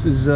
This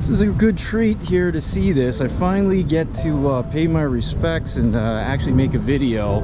is a good treat here to see this. I finally get to pay my respects and actually make a video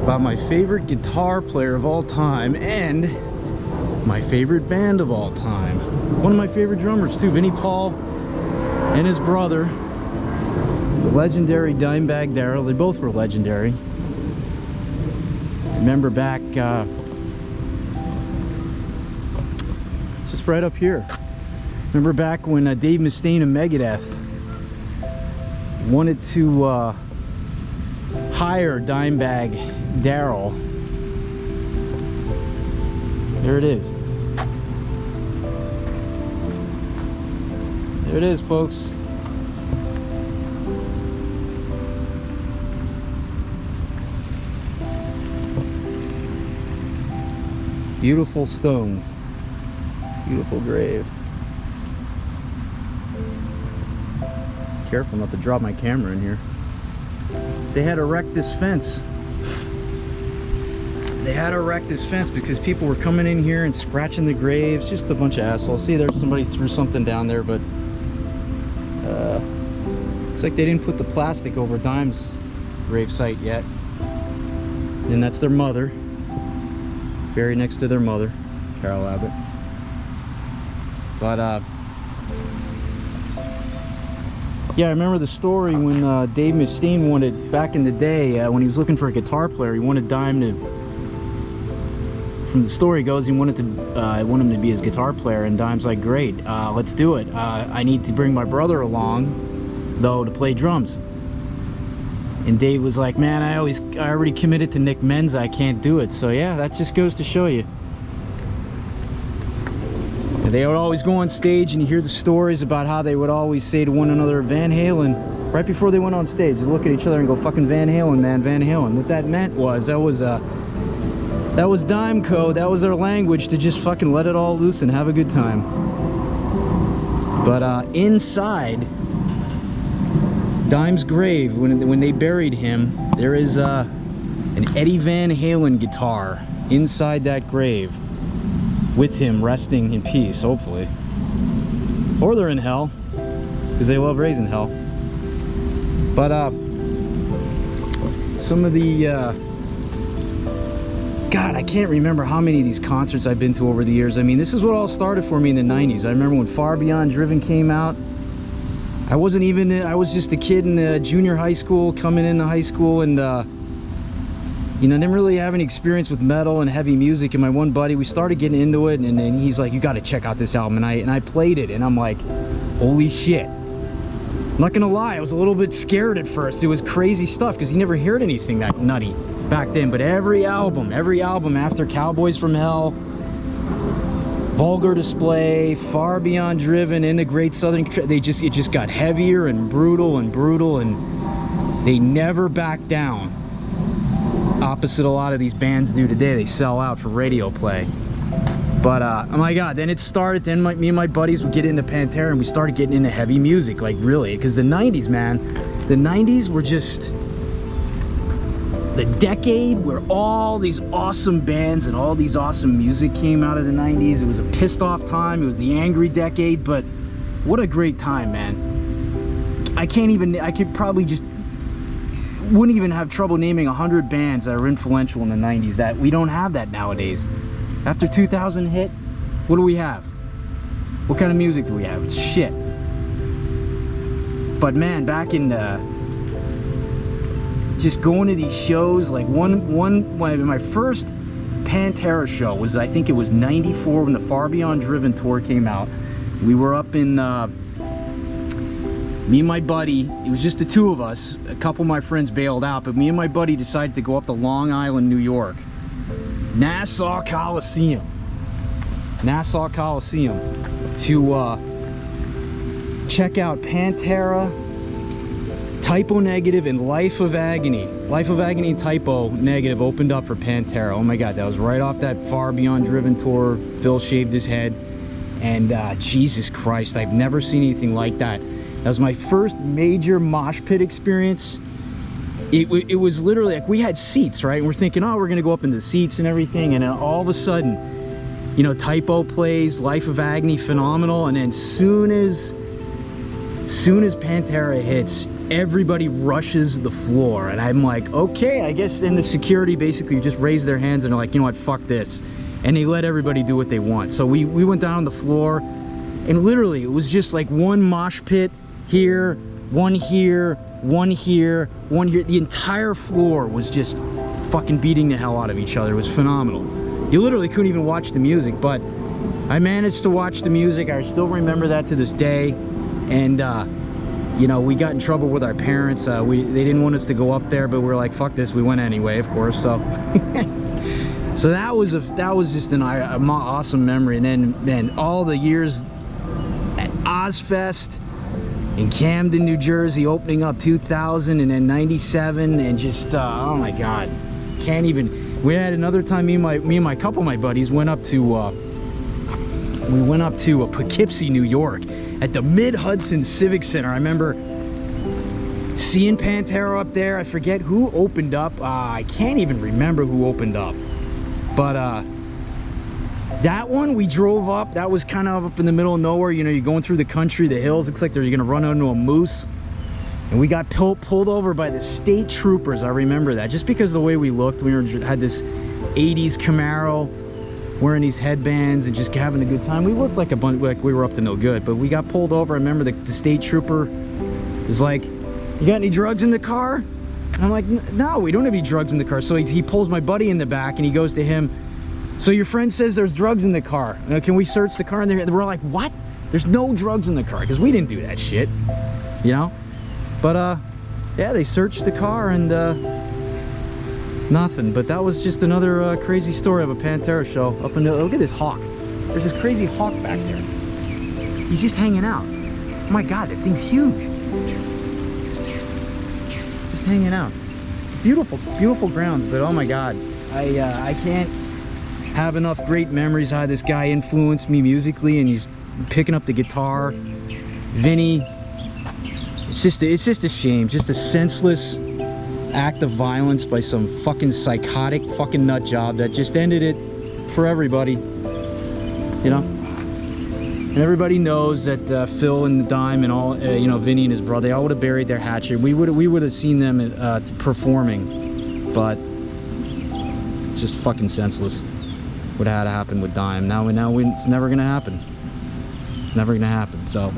about my favorite guitar player of all time and my favorite band of all time. One of my favorite drummers too, Vinnie Paul and his brother, the legendary Dimebag Darrell. They both were legendary. I remember back, it's just right up here. Remember back when Dave Mustaine of Megadeth wanted to hire Dimebag Darrell. There it is. There it is, folks. Beautiful stones. Beautiful grave. Careful not to drop my camera in here. They had to wreck this fence. They had to wreck this fence because people were coming in here and scratching the graves. Just a bunch of assholes. See, there's somebody threw something down there, but looks like they didn't put the plastic over Dime's gravesite yet. And that's their mother, buried next to their mother, Carol Abbott. But yeah, I remember the story when Dave Mustaine wanted, back in the day, when he was looking for a guitar player, he wanted Dime to, from the story goes, he wanted him to be his guitar player, and Dime's like, great, let's do it. I need to bring my brother along, though, to play drums. And Dave was like, man, I already committed to Nick Menza, I can't do it. So yeah, that just goes to show you. They would always go on stage, and you hear the stories about how they would always say to one another, Van Halen, right before they went on stage, they look at each other and go, fucking Van Halen, man, Van Halen. What that meant was, that was Dime code, that was their language to just fucking let it all loose and have a good time. But inside Dime's grave, when they buried him, there is an Eddie Van Halen guitar inside that grave, with him resting in peace, hopefully. Or they're in hell, because they love raising hell. But some of the God, I can't remember how many of these concerts I've been to over the years. I mean, this is what all started for me in the 90s. I remember when Far Beyond Driven came out. I was just a kid in junior high school, coming into high school, and you know, didn't really have any experience with metal and heavy music. And my one buddy, we started getting into it, and then he's like, you got to check out this album. And I played it, and I'm like, holy shit. I'm not gonna lie, I was a little bit scared at first. It was crazy stuff, because you never heard anything that nutty back then. But every album after Cowboys from Hell, Vulgar Display, Far Beyond Driven, Into Great Southern, it just got heavier and brutal, and they never backed down. Opposite a lot of these bands do today. They sell out for radio play. But oh my god, then it started. Then me and my buddies would get into Pantera, and we started getting into heavy music, like really, because the 90s, man, the 90s were just the decade where all these awesome bands and all these awesome music came out of the 90s. It was a pissed off time. It was the angry decade, but what a great time, man. I could probably just wouldn't even have trouble naming 100 bands that were influential in the 90s. That we don't have that nowadays. After 2000 hit, what do we have? What kind of music do we have? It's shit. But man, back in just going to these shows, like my first Pantera show was, I think it was '94 when the Far Beyond Driven tour came out. We were up in me and my buddy, it was just the two of us. A couple of my friends bailed out, but me and my buddy decided to go up to Long Island, New York. Nassau Coliseum to check out Pantera, Typo Negative, and Life of Agony. Life of Agony and Typo Negative opened up for Pantera. Oh my god, that was right off that Far Beyond Driven tour. Phil shaved his head, and Jesus Christ, I've never seen anything like that. That was my first major mosh pit experience. It was literally like, we had seats, right? And we're thinking, oh, we're gonna go up into the seats and everything, and then all of a sudden You know, Typo plays, Life of Agony, phenomenal. And then soon as Pantera hits, everybody rushes the floor. And I'm like, okay, I guess then the security basically just raised their hands and are like, you know what, fuck this. And they let everybody do what they want. So we went down on the floor, and literally it was just like one mosh pit here, one here, one here, one here. The entire floor was just fucking beating the hell out of each other. It was phenomenal. You literally couldn't even watch the music, but I managed to watch the music. I still remember that to this day. And you know, we got in trouble with our parents. They didn't want us to go up there, but we were like, fuck this. We went anyway, of course. So so that was just an awesome memory. And then, man, all the years at Ozfest in Camden, New Jersey, opening up 2000 and then 97, and just oh my god, can't even. We had another time, me and my couple of my buddies went up to Poughkeepsie, New York, at the Mid-Hudson Civic Center. I remember seeing Pantera up there. I forget who opened up. I can't even remember who opened up, but that one we drove up. That was kind of up in the middle of nowhere. You know, you're going through the country, the hills. Looks like they're gonna run into a moose. And we got pulled over by the state troopers. I remember that, just because of the way we looked. We had this 80s Camaro, wearing these headbands and just having a good time. We looked like a bunch, like we were up to no good, but we got pulled over. I remember the state trooper was like, "You got any drugs in the car?" And I'm like, "No, we don't have any drugs in the car." So he pulls my buddy in the back and he goes to him, "So your friend says there's drugs in the car. Can we search the car?" And we're like, "What? There's no drugs in the car," because we didn't do that shit, you know. But yeah, they searched the car and nothing. But that was just another crazy story of a Pantera show. Up in the, look at this hawk. There's this crazy hawk back there. He's just hanging out. Oh my god, that thing's huge. Just hanging out. Beautiful, beautiful grounds. But oh my god, I can't have enough great memories how this guy influenced me musically, and he's picking up the guitar. Vinnie. It's just a shame, just a senseless act of violence by some fucking psychotic fucking nut job that just ended it for everybody, you know. And everybody knows that Phil and the Dime and all, you know, Vinnie and his brother, they all would have buried their hatchet. We would have seen them performing, but it's just fucking senseless what had to happen with Dime. Now it's never gonna happen. It's never gonna happen. So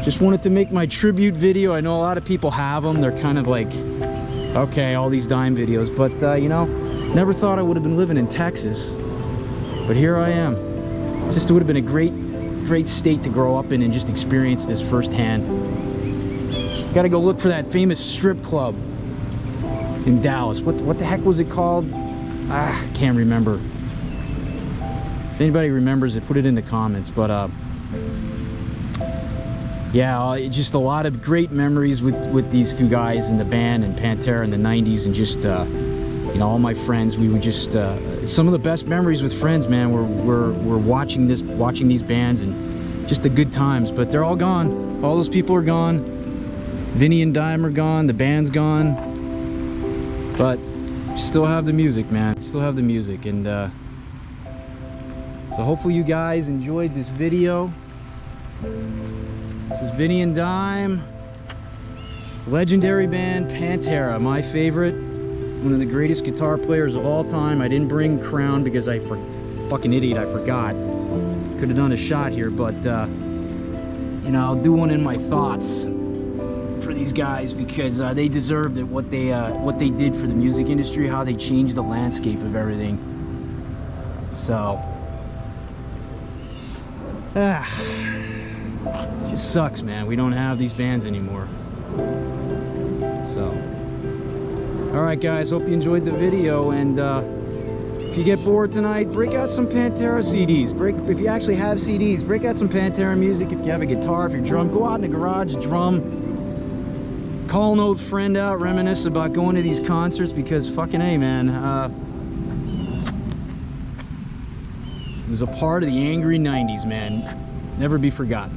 just wanted to make my tribute video. I know a lot of people have them. They're kind of like, okay, all these Dime videos, but you know, never thought I would have been living in Texas, but here I am. Just, it would have been a great state to grow up in and just experience this firsthand. Gotta go look for that famous strip club in Dallas. What the heck was it called? Can't remember. If anybody remembers it, put it in the comments. But yeah, just a lot of great memories with these two guys in the band and Pantera in the 90s, and just you know, all my friends. We would just some of the best memories with friends, man, were watching these bands and just the good times. But they're all gone. All those people are gone. Vinnie and Dime are gone. The band's gone. But still have the music, man. Still have the music. And so hopefully you guys enjoyed this video. This is Vinnie and Dime, legendary band Pantera, my favorite, one of the greatest guitar players of all time. I didn't bring Crown because fucking idiot, I forgot. Could have done a shot here, but you know, I'll do one in my thoughts for these guys, because they deserved it. What they did for the music industry, how they changed the landscape of everything. So just sucks, man. We don't have these bands anymore. So alright guys, hope you enjoyed the video, and if you get bored tonight, break out some Pantera CDs. If you actually have CDs, break out some Pantera music. If you have a guitar, if you're drum, go out in the garage, drum. Call an old friend out, reminisce about going to these concerts, because fucking A, man, it was a part of the angry 90s, man. Never be forgotten.